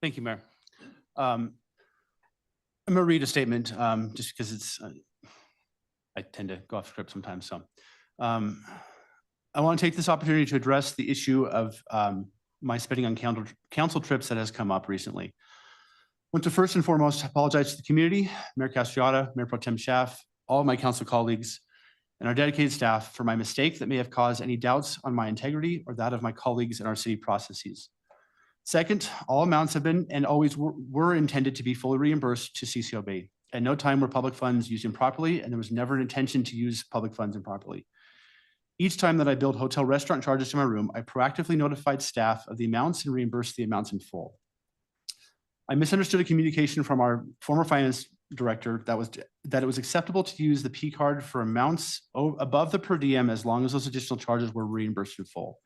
Thank you, Mayor. I'm going to read a statement just because it's, I tend to go off script sometimes. So I want to take this opportunity to address the issue of my spending on council trips that has come up recently. I want to first and foremost apologize to the community, Mayor Castriota, Mayor Pro Tem Schaaf, all of my council colleagues, and our dedicated staff for my mistake that may have caused any doubts on my integrity or that of my colleagues in our city processes. Second, all amounts have been and always were intended to be fully reimbursed to CCOB. At no time were public funds used improperly, and there was never an intention to use public funds improperly. Each time that I billed hotel restaurant charges to my room, I proactively notified staff of the amounts and reimbursed the amounts in full. I misunderstood a communication from our former finance director that it was acceptable to use the P card for amounts above the per diem as long as those additional charges were reimbursed in full.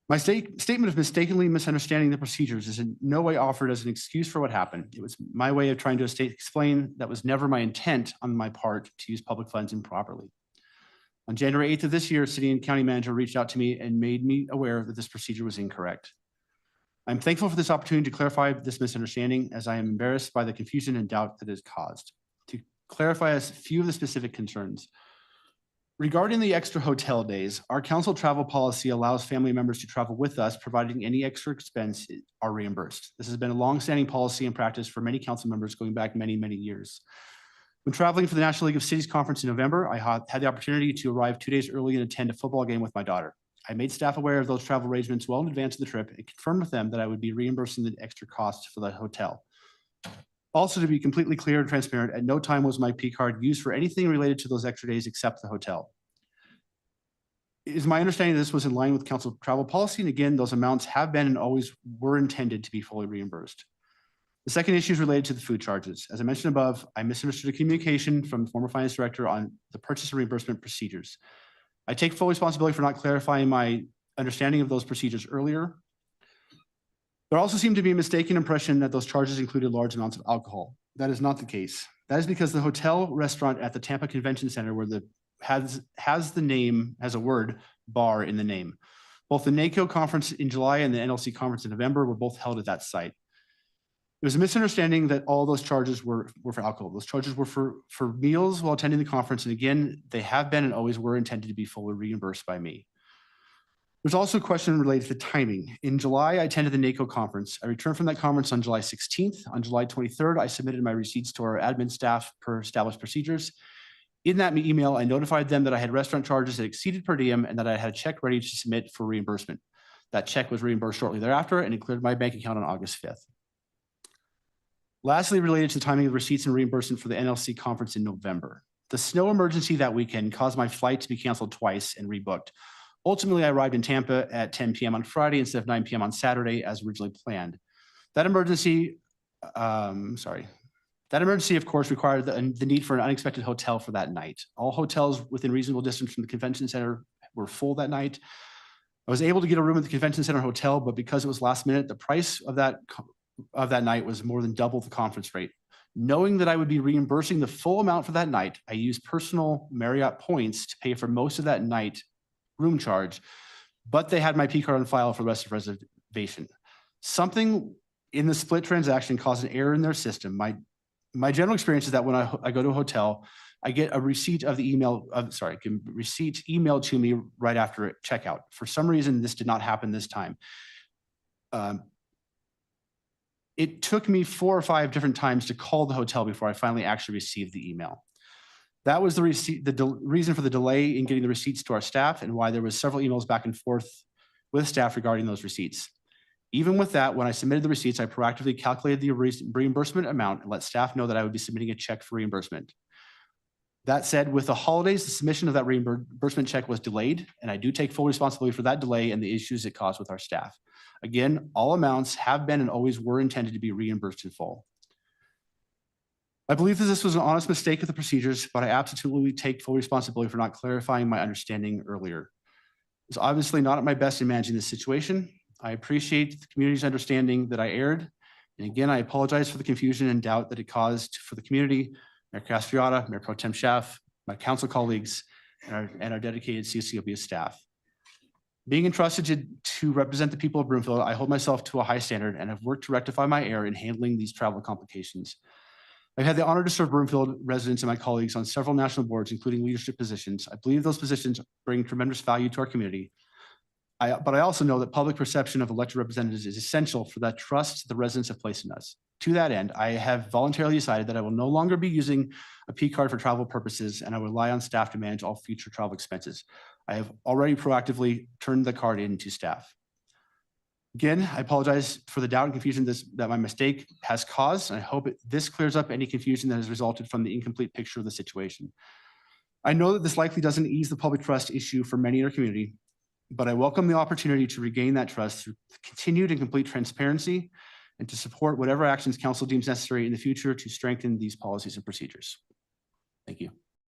My statement of mistakenly misunderstanding the procedures is in no way offered as an excuse for what happened. It was my way of trying to explain that was never my intent on my part to use public funds improperly. On January 8th of this year, city and county manager reached out to me and made me aware that this procedure was incorrect. I'm thankful for this opportunity to clarify this misunderstanding, as I am embarrassed by the confusion and doubt that it has caused. To clarify a few of the specific concerns. Regarding the extra hotel days, our council travel policy allows family members to travel with us, providing any extra expense are reimbursed. This has been a long-standing policy and practice for many council members going back many, many years. When traveling for the National League of Cities Conference in November, I had the opportunity to arrive 2 days early and attend a football game with my daughter. I made staff aware of those travel arrangements well in advance of the trip and confirmed with them that I would be reimbursing the extra costs for the hotel. Also, to be completely clear and transparent, at no time was my P card used for anything related to those extra days except the hotel. It is my understanding that this was in line with council travel policy, and again, those amounts have been and always were intended to be fully reimbursed. The second issue is related to the food charges. As I mentioned above, I misunderstood a communication from the former finance director on the purchase and reimbursement procedures. I take full responsibility for not clarifying my understanding of those procedures earlier. There also seemed to be a mistaken impression that those charges included large amounts of alcohol. That is not the case. That is because the hotel restaurant at the Tampa Convention Center where has a word bar in the name. Both the NACO conference in July and the NLC conference in November were both held at that site. It was a misunderstanding that all those charges were for alcohol. Those charges were for meals while attending the conference. And again, they have been and always were intended to be fully reimbursed by me. There's also a question related to timing. In July, I attended the NACO conference. I returned from that conference on July 16th. On July 23rd, I submitted my receipts to our admin staff per established procedures. In that email, I notified them that I had restaurant charges that exceeded per diem and that I had a check ready to submit for reimbursement. That check was reimbursed shortly thereafter and it cleared my bank account on August 5th. Lastly, related to the timing of receipts and reimbursement for the NLC conference in November. The snow emergency that weekend caused my flight to be canceled twice and rebooked. Ultimately, I arrived in Tampa at 10 p.m. on Friday instead of 9 p.m. on Saturday as originally planned. That emergency, of course, required the need for an unexpected hotel for that night. All hotels within reasonable distance from the convention center were full that night. I was able to get a room at the convention center hotel, but because it was last minute, the price of that night was more than double the conference rate. Knowing that I would be reimbursing the full amount for that night, I used personal Marriott points to pay for most of that night room charge, but they had my P card on file for the rest of the reservation. Something in the split transaction caused an error in their system. My general experience is that when I go to a hotel, I get a receipt of the email, receipt emailed to me right after checkout. For some reason, this did not happen this time. It took me 4 or 5 different times to call the hotel before I finally actually received the email. That was the reason for the delay in getting the receipts to our staff and why there was several emails back and forth with staff regarding those receipts. Even with that, when I submitted the receipts, I proactively calculated the reimbursement amount and let staff know that I would be submitting a check for reimbursement. That said, with the holidays, the submission of that reimbursement check was delayed, and I do take full responsibility for that delay and the issues it caused with our staff. Again, all amounts have been and always were intended to be reimbursed in full. I believe that this was an honest mistake of the procedures, but I absolutely take full responsibility for not clarifying my understanding earlier. It's obviously not at my best in managing this situation. I appreciate the community's understanding that I erred. And again, I apologize for the confusion and doubt that it caused for the community, Mayor Castriota, Mayor Pro Tem Schaaf, my council colleagues, and our dedicated CCOB staff. Being entrusted to represent the people of Broomfield, I hold myself to a high standard and have worked to rectify my error in handling these travel complications. I've had the honor to serve Broomfield residents and my colleagues on several national boards, including leadership positions. I believe those positions bring tremendous value to our community. But I also know that public perception of elected representatives is essential for that trust the residents have placed in us. To that end, I have voluntarily decided that I will no longer be using a P card for travel purposes, and I will rely on staff to manage all future travel expenses. I have already proactively turned the card in to staff. Again, I apologize for the doubt and confusion that my mistake has caused, and I hope this clears up any confusion that has resulted from the incomplete picture of the situation. I know that this likely doesn't ease the public trust issue for many in our community, but I welcome the opportunity to regain that trust through continued and complete transparency and to support whatever actions council deems necessary in the future to strengthen these policies and procedures.